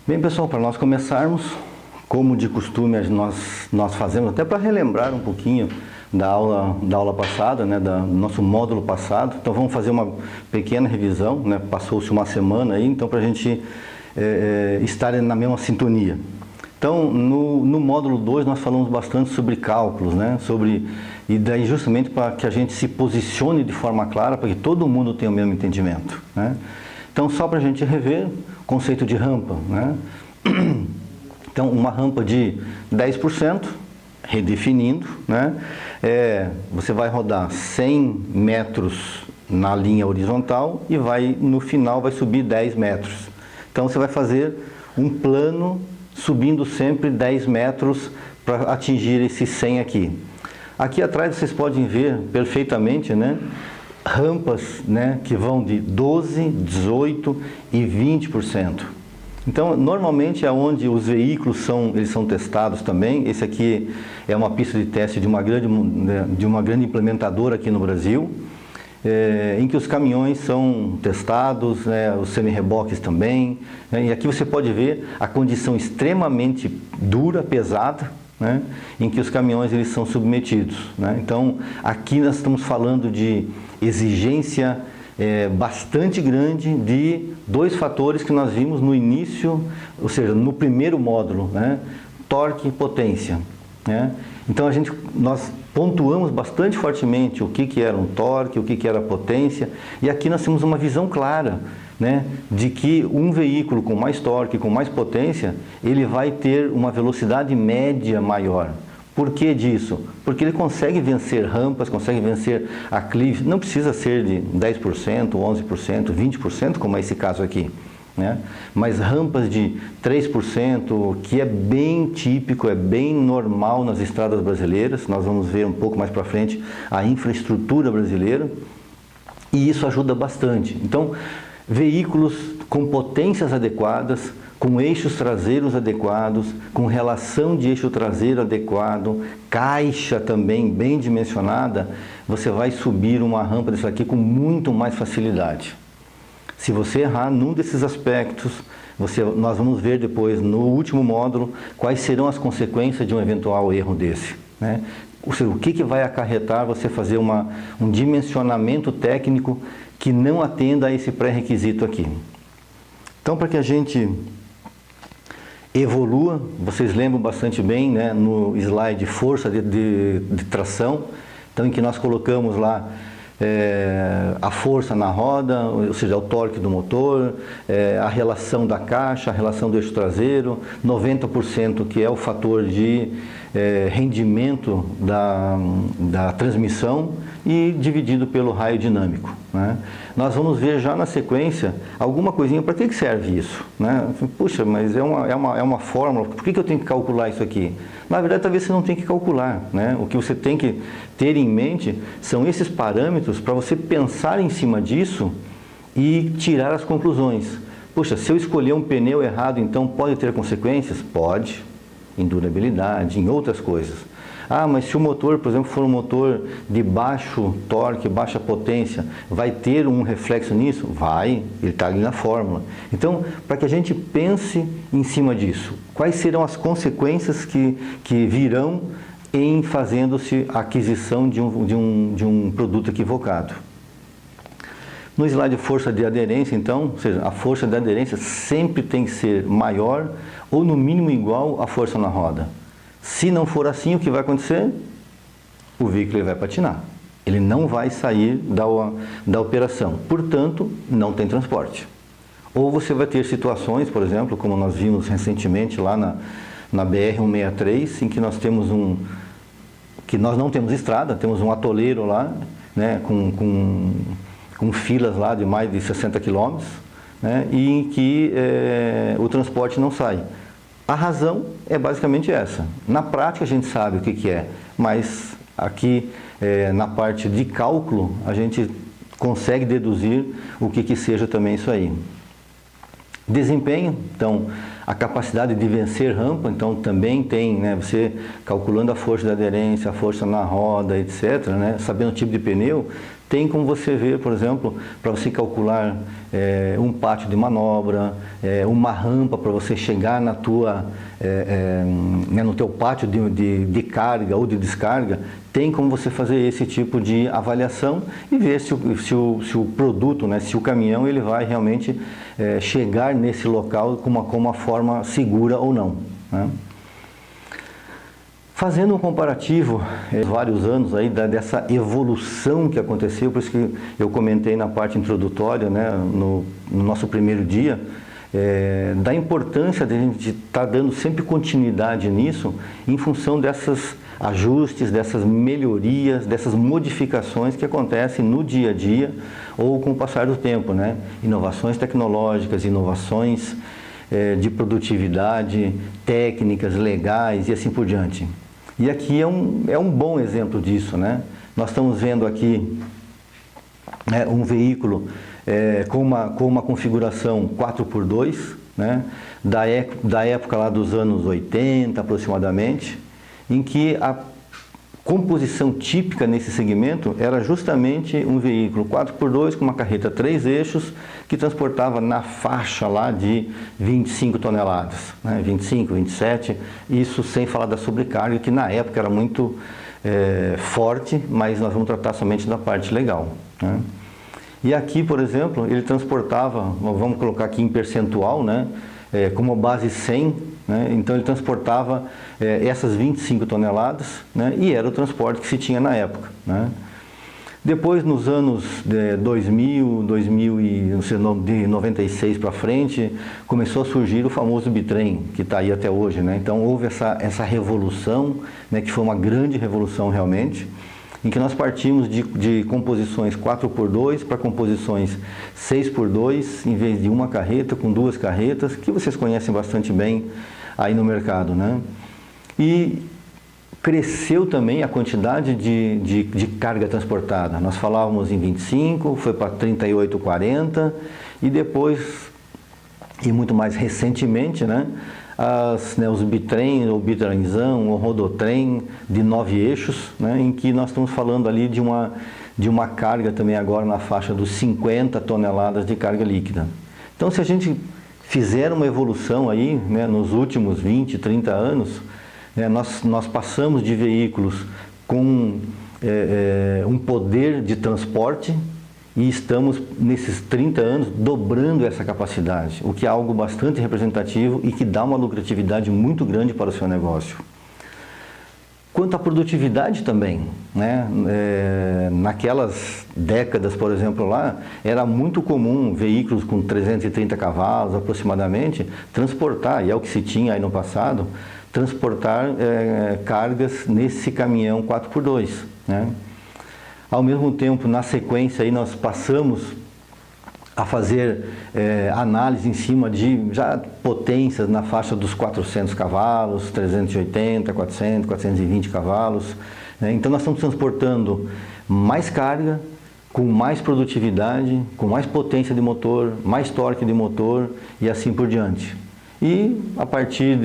Bem, pessoal, para nós começarmos, como de costume nós fazemos, até para relembrar um pouquinho da aula passada, né, do nosso módulo passado. Então vamos fazer uma pequena revisão, né, passou-se uma semana aí, então para a gente estar na mesma sintonia. Então no módulo 2 nós falamos bastante sobre cálculos, né, e daí justamente para que a gente se posicione de forma clara, para que todo mundo tenha o mesmo entendimento, né. Então só para a gente rever, conceito de rampa, né? Então, uma rampa de 10%, redefinindo, né? Você vai rodar 100 metros na linha horizontal e no final vai subir 10 metros. Então, você vai fazer um plano subindo sempre 10 metros para atingir esses 100 aqui. Aqui atrás vocês podem ver perfeitamente, né, rampas, né, que vão de 12%, 18% e 20%. Então, normalmente é onde os veículos são testados também. Esse aqui é uma pista de teste de uma grande implementadora aqui no Brasil, em que os caminhões são testados, né, os semi-reboques também, né, e aqui você pode ver a condição extremamente dura, pesada, né, em que os caminhões eles são submetidos, né. Então, aqui nós estamos falando de exigência bastante grande de dois fatores que nós vimos no início, ou seja, no primeiro módulo, né? Torque e potência, né? Então nós pontuamos bastante fortemente o que era um torque, o que era potência, e aqui nós temos uma visão clara, né, de que um veículo com mais torque, com mais potência, ele vai ter uma velocidade média maior. Por que disso? Porque ele consegue vencer rampas, consegue vencer aclives, não precisa ser de 10%, 11%, 20%, como é esse caso aqui, né? Mas rampas de 3%, que é bem típico, é bem normal nas estradas brasileiras, nós vamos ver um pouco mais para frente a infraestrutura brasileira, e isso ajuda bastante. Então, veículos com potências adequadas, com eixos traseiros adequados, com relação de eixo traseiro adequado, caixa também bem dimensionada, você vai subir uma rampa dessa aqui com muito mais facilidade. Se você errar num desses aspectos, nós vamos ver depois no último módulo quais serão as consequências de um eventual erro desse, né? Ou seja, o que vai acarretar você fazer um dimensionamento técnico que não atenda a esse pré-requisito aqui. Então, para que a gente evolua, vocês lembram bastante bem, né, no slide força de tração, então em que nós colocamos lá a força na roda, ou seja, o torque do motor, a relação da caixa, a relação do eixo traseiro, 90% que é o fator de rendimento da transmissão e dividido pelo raio dinâmico, né? Nós vamos ver já na sequência alguma coisinha, para que serve isso, né? Puxa, mas é uma fórmula, por que eu tenho que calcular isso aqui? Na verdade, talvez você não tenha que calcular, né? O que você tem que ter em mente são esses parâmetros para você pensar em cima disso e tirar as conclusões. Puxa, se eu escolher um pneu errado, então pode ter consequências? Pode, em durabilidade, em outras coisas. Ah, mas se o motor, por exemplo, for um motor de baixo torque, baixa potência, vai ter um reflexo nisso? Vai, ele está ali na fórmula. Então, para que a gente pense em cima disso, quais serão as consequências que virão em fazendo-se a aquisição de um produto equivocado? No slide força de aderência, então, ou seja, a força de aderência sempre tem que ser maior ou no mínimo igual à força na roda. Se não for assim, o que vai acontecer? O veículo vai patinar. Ele não vai sair da operação. Portanto, não tem transporte. Ou você vai ter situações, por exemplo, como nós vimos recentemente lá na BR-163, em que nós temos que nós não temos estrada, temos um atoleiro lá, né, com filas lá de mais de 60 quilômetros, né, e em que o transporte não sai. A razão é basicamente essa. Na prática a gente sabe o que é, mas aqui na parte de cálculo a gente consegue deduzir o que seja também isso aí. Desempenho, então a capacidade de vencer rampa, então também tem, né, você calculando a força de aderência, a força na roda, etc., né, sabendo o tipo de pneu, Tem como você ver, por exemplo, para você calcular um pátio de manobra, uma rampa para você chegar na no teu pátio de carga ou de descarga, tem como você fazer esse tipo de avaliação e ver se o produto, né, se o caminhão ele vai realmente chegar nesse local com uma forma segura ou não, né? Fazendo um comparativo, vários anos aí dessa evolução que aconteceu, por isso que eu comentei na parte introdutória, né, no nosso primeiro dia, da importância de a gente estar dando sempre continuidade nisso, em função desses ajustes, dessas melhorias, dessas modificações que acontecem no dia a dia ou com o passar do tempo, né? Inovações tecnológicas, inovações de produtividade, técnicas legais e assim por diante. E aqui é um bom exemplo disso, né? Nós estamos vendo aqui um veículo com uma configuração 4x2, né? Da época lá dos anos 80 aproximadamente, em que a composição típica nesse segmento era justamente um veículo 4x2 com uma carreta 3 eixos que transportava na faixa lá de 25 toneladas, né? 25, 27, isso sem falar da sobrecarga, que na época era muito forte, mas nós vamos tratar somente da parte legal, né? E aqui, por exemplo, ele transportava, vamos colocar aqui em percentual, né? Como base 100, né? Então ele transportava essas 25 toneladas, né? E era o transporte que se tinha na época, né? Depois, nos anos de 2000 de 96 para frente, começou a surgir o famoso bitrem, que está aí até hoje, né? Então houve essa revolução, né? Que foi uma grande revolução realmente, em que nós partimos de composições 4x2 para composições 6x2, em vez de uma carreta, com duas carretas, que vocês conhecem bastante bem aí no mercado, né? E cresceu também a quantidade de carga transportada. Nós falávamos em 25, foi para 38, 40, e depois, e muito mais recentemente, né? Os bitrem, o bitrenzão, o rodotrem de 9 eixos, né, em que nós estamos falando ali de uma carga também agora na faixa dos 50 toneladas de carga líquida. Então, se a gente fizer uma evolução aí, né, nos últimos 20, 30 anos, né, nós passamos de veículos com um poder de transporte e estamos, nesses 30 anos, dobrando essa capacidade, o que é algo bastante representativo e que dá uma lucratividade muito grande para o seu negócio. Quanto à produtividade também, né? Naquelas décadas, por exemplo, lá, era muito comum veículos com 330 cavalos aproximadamente transportar, e é o que se tinha aí no passado, transportar cargas nesse caminhão 4x2, né? Ao mesmo tempo, na sequência, aí nós passamos a fazer análise em cima de já potências na faixa dos 400 cavalos, 380, 400, 420 cavalos, né? Então nós estamos transportando mais carga, com mais produtividade, com mais potência de motor, mais torque de motor e assim por diante. E a partir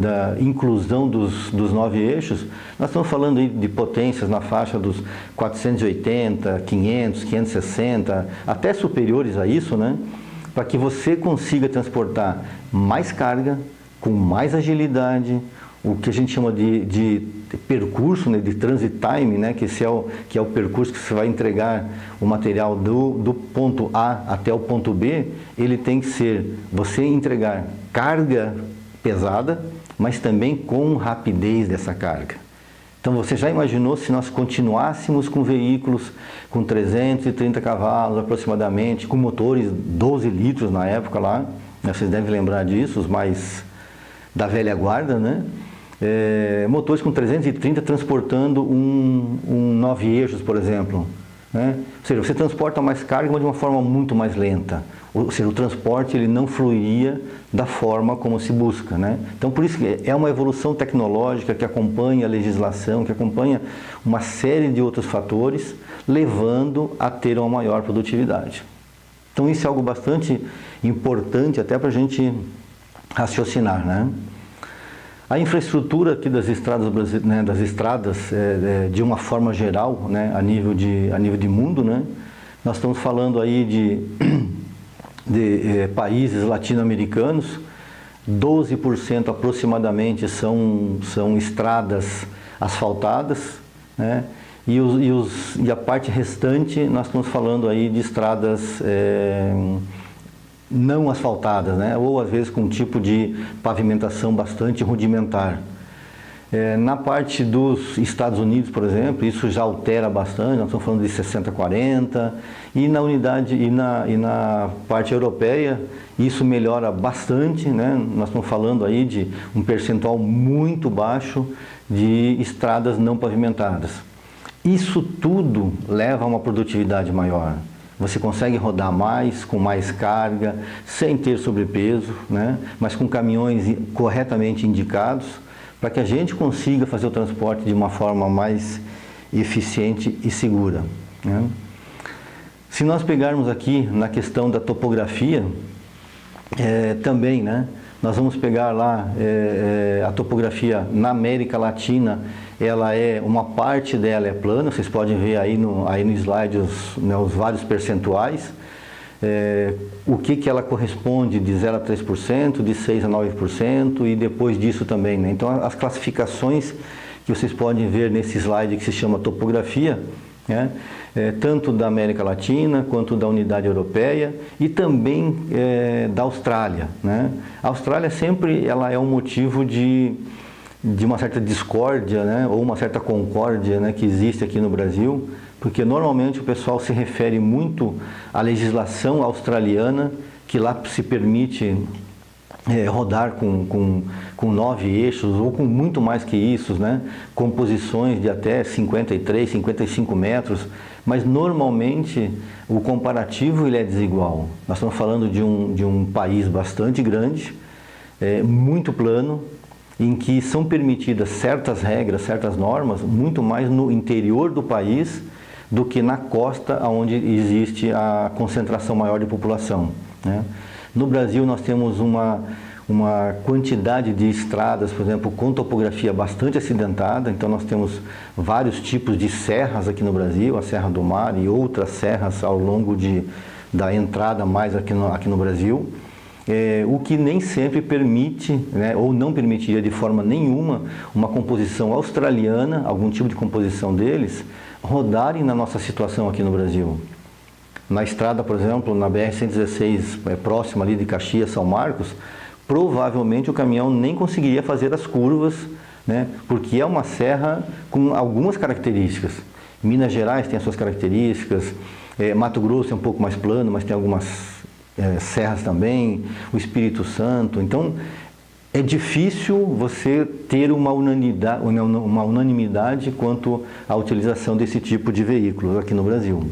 da inclusão dos 9 eixos, nós estamos falando aí de potências na faixa dos 480, 500, 560, até superiores a isso, né? Para que você consiga transportar mais carga, com mais agilidade, o que a gente chama de percurso, né, de transit time, né, que é o percurso que você vai entregar o material do ponto A até o ponto B, ele tem que ser você entregar carga pesada, mas também com rapidez dessa carga. Então você já imaginou se nós continuássemos com veículos com 330 cavalos aproximadamente, com motores 12 litros na época lá, né, vocês devem lembrar disso, os mais da velha guarda, né? Motores com 330 transportando um 9 eixos, por exemplo, né? Ou seja, você transporta mais carga, mas de uma forma muito mais lenta. Ou seja, o transporte ele não fluía da forma como se busca, né? Então, por isso que é uma evolução tecnológica que acompanha a legislação, que acompanha uma série de outros fatores, levando a ter uma maior produtividade. Então, isso é algo bastante importante até para a gente raciocinar, né? A infraestrutura aqui das estradas brasileiras, né, das estradas, de uma forma geral, né, a nível de mundo, né, nós estamos falando aí de países latino-americanos, 12% aproximadamente são estradas asfaltadas, né, e a parte restante nós estamos falando aí de estradas não asfaltadas, né, ou às vezes com um tipo de pavimentação bastante rudimentar. Na parte dos Estados Unidos, por exemplo, isso já altera bastante, nós estamos falando de 60-40, e na parte europeia isso melhora bastante, né? Nós estamos falando aí de um percentual muito baixo de estradas não pavimentadas. Isso tudo leva a uma produtividade maior. Você consegue rodar mais, com mais carga, sem ter sobrepeso, né? Mas com caminhões corretamente indicados, para que a gente consiga fazer o transporte de uma forma mais eficiente e segura, né? Se nós pegarmos aqui na questão da topografia, também, né, nós vamos pegar lá a topografia na América Latina, uma parte dela é plana, vocês podem ver aí no slide os vários percentuais. O que ela corresponde de 0 a 3%, de 6 a 9% e depois disso também, né? Então as classificações que vocês podem ver nesse slide que se chama topografia, né? Tanto da América Latina quanto da Unidade Europeia e também da Austrália, né? A Austrália sempre ela é um motivo de uma certa discórdia, né? Ou uma certa concórdia, né? Que existe aqui no Brasil, porque normalmente o pessoal se refere muito à legislação australiana, que lá se permite rodar com 9 eixos, ou com muito mais que isso, né? Com posições de até 53, 55 metros, mas normalmente o comparativo ele é desigual. Nós estamos falando de um país bastante grande, muito plano, em que são permitidas certas regras, certas normas, muito mais no interior do país do que na costa, onde existe a concentração maior de população, né? No Brasil nós temos uma quantidade de estradas, por exemplo, com topografia bastante acidentada, então nós temos vários tipos de serras aqui no Brasil, a Serra do Mar e outras serras ao longo da entrada mais aqui no Brasil, o que nem sempre permite, né, ou não permitiria de forma nenhuma, uma composição australiana, algum tipo de composição deles, rodarem na nossa situação aqui no Brasil. Na estrada, por exemplo, na BR-116, próxima ali de Caxias, São Marcos, provavelmente o caminhão nem conseguiria fazer as curvas, né, porque é uma serra com algumas características. Minas Gerais tem as suas características, Mato Grosso é um pouco mais plano, mas tem algumas serras também, o Espírito Santo. Então, é difícil você ter uma unanimidade quanto à utilização desse tipo de veículos aqui no Brasil.